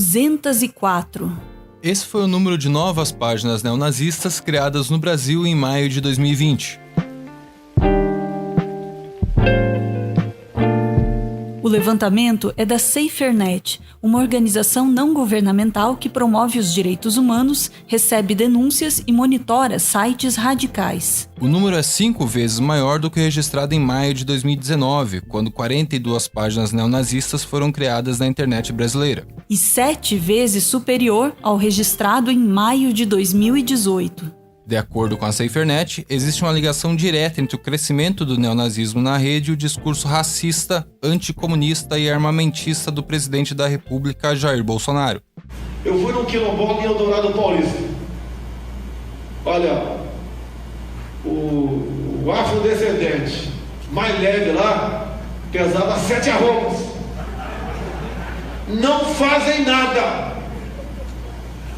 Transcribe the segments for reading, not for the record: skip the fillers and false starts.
204. Esse foi o número de novas páginas neonazistas criadas no Brasil em maio de 2020. O levantamento é da SaferNet, uma organização não governamental que promove os direitos humanos, recebe denúncias e monitora sites radicais. O número é 5 vezes maior do que o registrado em maio de 2019, quando 42 páginas neonazistas foram criadas na internet brasileira. E 7 vezes superior ao registrado em maio de 2018. De acordo com a SaferNet, existe uma ligação direta entre o crescimento do neonazismo na rede e o discurso racista, anticomunista e armamentista do presidente da República, Jair Bolsonaro. Eu fui no quilombola em Eldorado Paulista. Olha, o afrodescendente mais leve lá pesava 7 arrobas. Não fazem nada.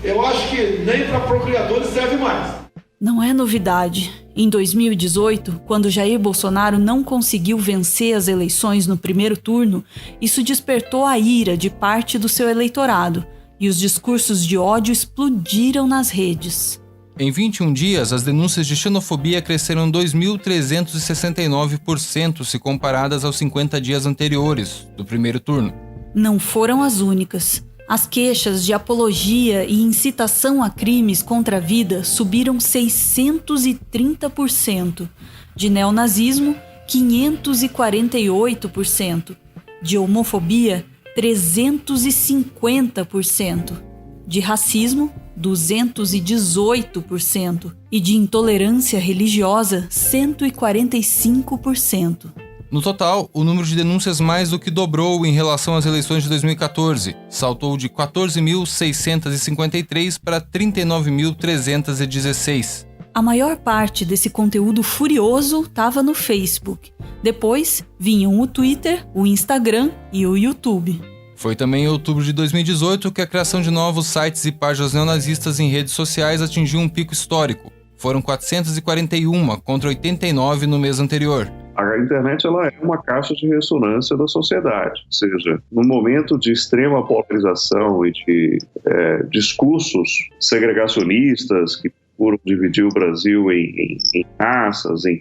Eu acho que nem para procriadores serve mais. Não é novidade. Em 2018, quando Jair Bolsonaro não conseguiu vencer as eleições no primeiro turno, isso despertou a ira de parte do seu eleitorado, e os discursos de ódio explodiram nas redes. Em 21 dias, as denúncias de xenofobia cresceram 2.369% se comparadas aos 50 dias anteriores, do primeiro turno. Não foram as únicas. As queixas de apologia e incitação a crimes contra a vida subiram 630%, de neonazismo, 548%, de homofobia, 350%, de racismo, 218% e de intolerância religiosa, 145%. No total, o número de denúncias mais do que dobrou em relação às eleições de 2014, saltou de 14.653 para 39.316. A maior parte desse conteúdo furioso estava no Facebook. Depois vinham o Twitter, o Instagram e o YouTube. Foi também em outubro de 2018 que a criação de novos sites e páginas neonazistas em redes sociais atingiu um pico histórico. Foram 441 contra 89 no mês anterior. A internet ela é uma caixa de ressonância da sociedade, ou seja, no momento de extrema polarização e de discursos segregacionistas que procuram dividir o Brasil em raças, em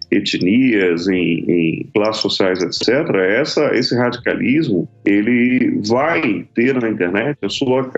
etnias, em classes sociais, etc., esse radicalismo ele vai ter na internet a sua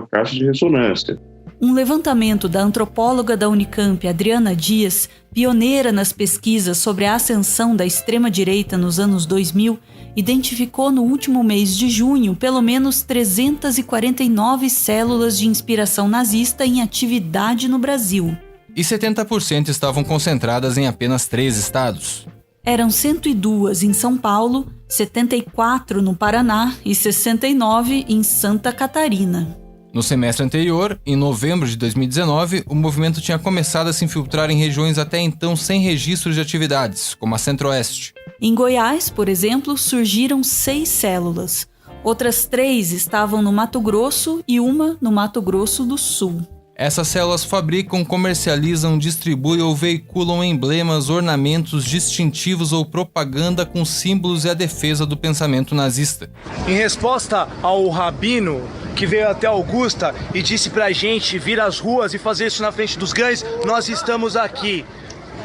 caixa de ressonância. Um levantamento da antropóloga da Unicamp, Adriana Dias, pioneira nas pesquisas sobre a ascensão da extrema-direita nos anos 2000, identificou no último mês de junho pelo menos 349 células de inspiração nazista em atividade no Brasil. E 70% estavam concentradas em apenas 3 estados. Eram 102 em São Paulo, 74 no Paraná e 69 em Santa Catarina. No semestre anterior, em novembro de 2019, o movimento tinha começado a se infiltrar em regiões até então sem registro de atividades, como a Centro-Oeste. Em Goiás, por exemplo, surgiram 6 células. Outras 3 estavam no Mato Grosso e uma no Mato Grosso do Sul. Essas células fabricam, comercializam, distribuem ou veiculam emblemas, ornamentos distintivos ou propaganda com símbolos e a defesa do pensamento nazista. Em resposta ao rabino que veio até Augusta e disse pra gente vir às ruas e fazer isso na frente dos cães, nós estamos aqui.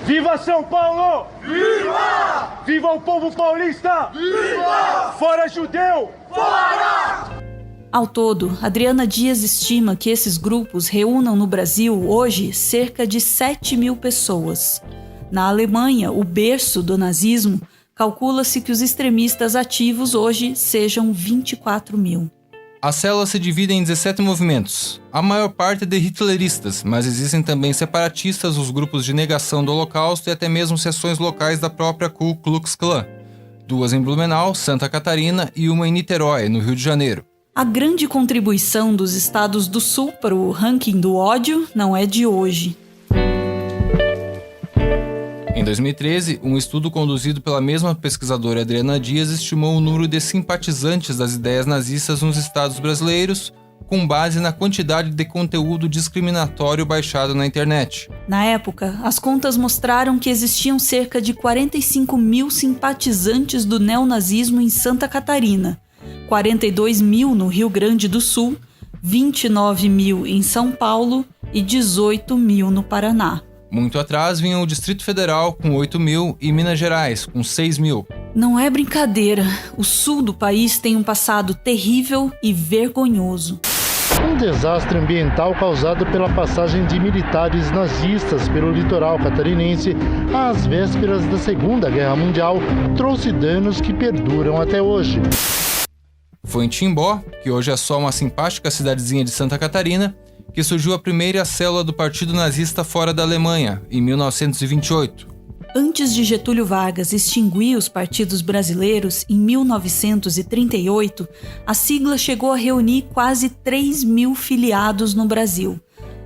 Viva São Paulo! Viva! Viva o povo paulista! Viva! Fora judeu! Fora! Ao todo, Adriana Dias estima que esses grupos reúnam no Brasil hoje cerca de 7.000 pessoas. Na Alemanha, o berço do nazismo, calcula-se que os extremistas ativos hoje sejam 24.000. As células se dividem em 17 movimentos. A maior parte é de hitleristas, mas existem também separatistas, os grupos de negação do Holocausto e até mesmo seções locais da própria Ku Klux Klan. 2 em Blumenau, Santa Catarina e uma em Niterói, no Rio de Janeiro. A grande contribuição dos estados do Sul para o ranking do ódio não é de hoje. Em 2013, um estudo conduzido pela mesma pesquisadora Adriana Dias estimou o número de simpatizantes das ideias nazistas nos estados brasileiros, com base na quantidade de conteúdo discriminatório baixado na internet. Na época, as contas mostraram que existiam cerca de 45.000 simpatizantes do neonazismo em Santa Catarina, 42 mil no Rio Grande do Sul, 29 mil em São Paulo e 18 mil no Paraná. Muito atrás vinha o Distrito Federal, com 8 mil, e Minas Gerais, com 6 mil. Não é brincadeira, o sul do país tem um passado terrível e vergonhoso. Um desastre ambiental causado pela passagem de militares nazistas pelo litoral catarinense às vésperas da Segunda Guerra Mundial trouxe danos que perduram até hoje. Foi em Timbó, que hoje é só uma simpática cidadezinha de Santa Catarina, que surgiu a primeira célula do Partido Nazista fora da Alemanha, em 1928. Antes de Getúlio Vargas extinguir os partidos brasileiros, em 1938, a sigla chegou a reunir quase 3 mil filiados no Brasil.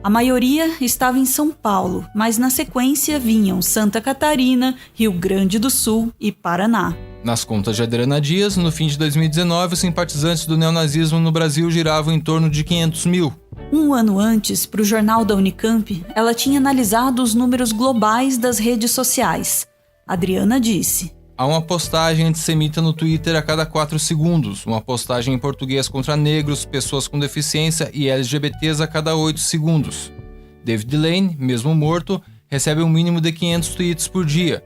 A maioria estava em São Paulo, mas na sequência vinham Santa Catarina, Rio Grande do Sul e Paraná. Nas contas de Adriana Dias, no fim de 2019, os simpatizantes do neonazismo no Brasil giravam em torno de 500 mil. Um ano antes, para o jornal da Unicamp, ela tinha analisado os números globais das redes sociais. Adriana disse: Há uma postagem antissemita no Twitter a cada 4 segundos, uma postagem em português contra negros, pessoas com deficiência e LGBTs a cada 8 segundos. David Lane, mesmo morto, recebe um mínimo de 500 tweets por dia.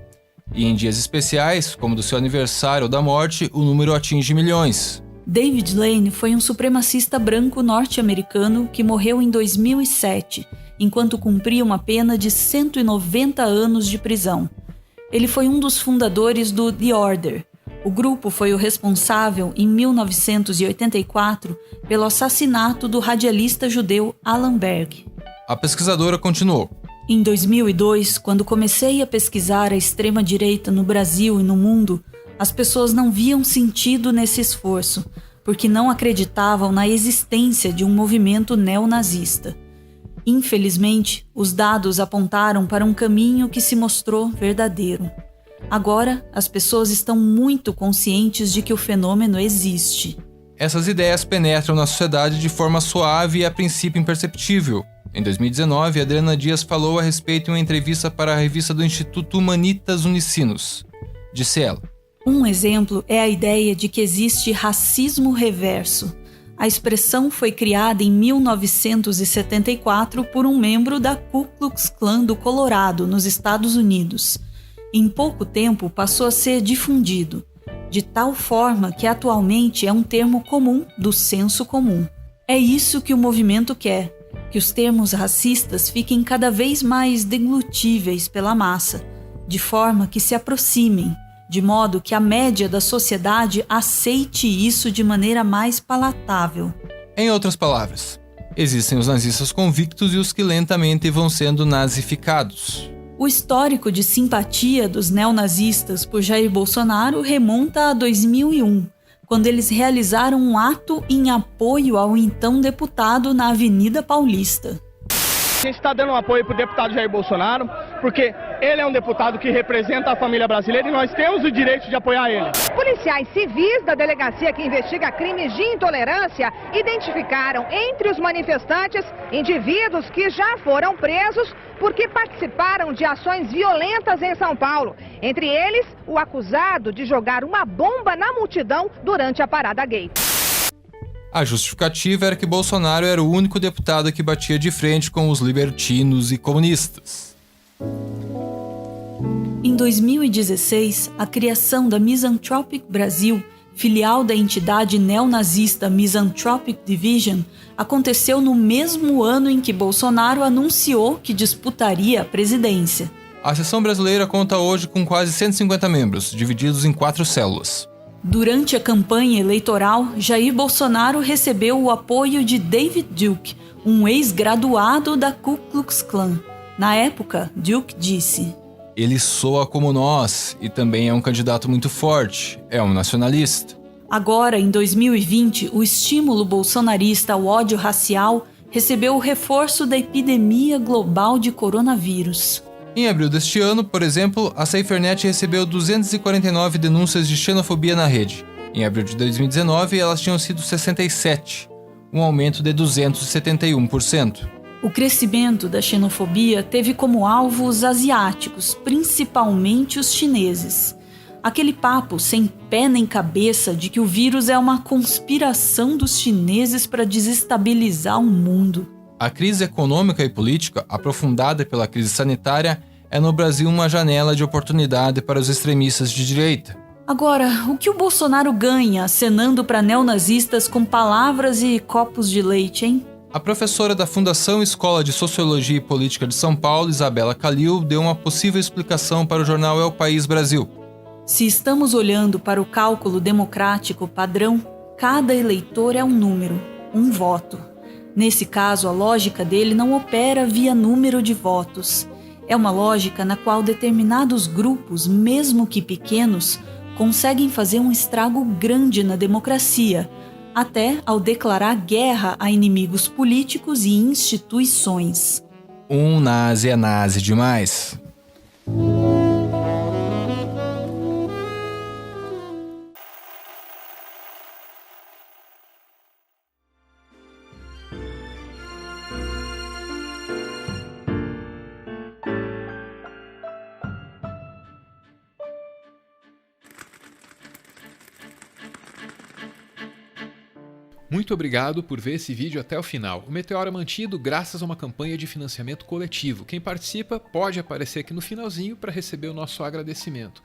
E em dias especiais, como do seu aniversário ou da morte, o número atinge milhões. David Lane foi um supremacista branco norte-americano que morreu em 2007, enquanto cumpria uma pena de 190 anos de prisão. Ele foi um dos fundadores do The Order. O grupo foi o responsável, em 1984, pelo assassinato do radialista judeu Alan Berg. A pesquisadora continuou. Em 2002, quando comecei a pesquisar a extrema-direita no Brasil e no mundo, as pessoas não viam sentido nesse esforço, porque não acreditavam na existência de um movimento neonazista. Infelizmente, os dados apontaram para um caminho que se mostrou verdadeiro. Agora, as pessoas estão muito conscientes de que o fenômeno existe. Essas ideias penetram na sociedade de forma suave e a princípio imperceptível. Em 2019, Adriana Dias falou a respeito em uma entrevista para a revista do Instituto Humanitas Unicinos. Disse ela: Um exemplo é a ideia de que existe racismo reverso. A expressão foi criada em 1974 por um membro da Ku Klux Klan do Colorado, nos Estados Unidos. Em pouco tempo passou a ser difundido, de tal forma que atualmente é um termo comum do senso comum. É isso que o movimento quer, que os termos racistas fiquem cada vez mais deglutíveis pela massa, de forma que se aproximem, de modo que a média da sociedade aceite isso de maneira mais palatável. Em outras palavras, existem os nazistas convictos e os que lentamente vão sendo nazificados. O histórico de simpatia dos neonazistas por Jair Bolsonaro remonta a 2001, quando eles realizaram um ato em apoio ao então deputado na Avenida Paulista. A gente está dando um apoio para o deputado Jair Bolsonaro, porque ele é um deputado que representa a família brasileira e nós temos o direito de apoiar ele. Policiais civis da delegacia que investiga crimes de intolerância identificaram entre os manifestantes indivíduos que já foram presos porque participaram de ações violentas em São Paulo. Entre eles, o acusado de jogar uma bomba na multidão durante a parada gay. A justificativa era que Bolsonaro era o único deputado que batia de frente com os libertinos e comunistas. Em 2016, a criação da Misanthropic Brasil, filial da entidade neonazista Misanthropic Division, aconteceu no mesmo ano em que Bolsonaro anunciou que disputaria a presidência. A seção brasileira conta hoje com quase 150 membros, divididos em 4 células. Durante a campanha eleitoral, Jair Bolsonaro recebeu o apoio de David Duke, um ex-graduado da Ku Klux Klan. Na época, Duke disse: Ele soa como nós e também é um candidato muito forte, é um nacionalista. Agora, em 2020, o estímulo bolsonarista ao ódio racial recebeu o reforço da epidemia global de coronavírus. Em abril deste ano, por exemplo, a SaferNet recebeu 249 denúncias de xenofobia na rede. Em abril de 2019, elas tinham sido 67, um aumento de 271%. O crescimento da xenofobia teve como alvo os asiáticos, principalmente os chineses. Aquele papo sem pé nem cabeça de que o vírus é uma conspiração dos chineses para desestabilizar o mundo. A crise econômica e política, aprofundada pela crise sanitária, é no Brasil uma janela de oportunidade para os extremistas de direita. Agora, o que o Bolsonaro ganha acenando para neonazistas com palavras e copos de leite, hein? A professora da Fundação Escola de Sociologia e Política de São Paulo, Isabela Calil, deu uma possível explicação para o jornal É o País Brasil. Se estamos olhando para o cálculo democrático padrão, cada eleitor é um número, um voto. Nesse caso, a lógica dele não opera via número de votos. É uma lógica na qual determinados grupos, mesmo que pequenos, conseguem fazer um estrago grande na democracia, até ao declarar guerra a inimigos políticos e instituições. Um nazi é nazi demais. Muito obrigado por ver esse vídeo até o final. O Meteoro é mantido graças a uma campanha de financiamento coletivo. Quem participa pode aparecer aqui no finalzinho para receber o nosso agradecimento.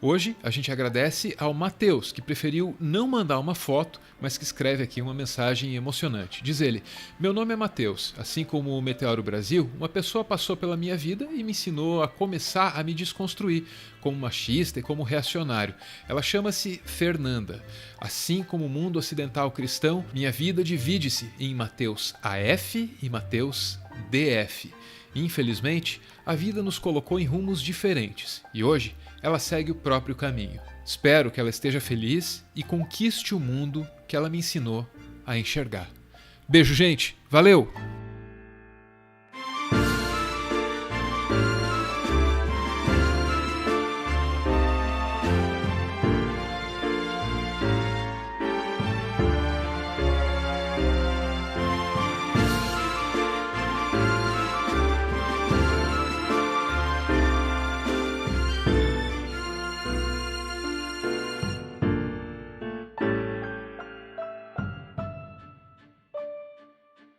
Hoje a gente agradece ao Matheus, que preferiu não mandar uma foto, mas que escreve aqui uma mensagem emocionante. Diz ele: meu nome é Matheus, assim como o Meteoro Brasil, uma pessoa passou pela minha vida e me ensinou a começar a me desconstruir como machista e como reacionário. Ela chama-se Fernanda. Assim como o mundo ocidental cristão, minha vida divide-se em Mateus AF e Mateus DF. Infelizmente, a vida nos colocou em rumos diferentes e hoje ela segue o próprio caminho. Espero que ela esteja feliz e conquiste o mundo que ela me ensinou a enxergar. Beijo, gente. Valeu!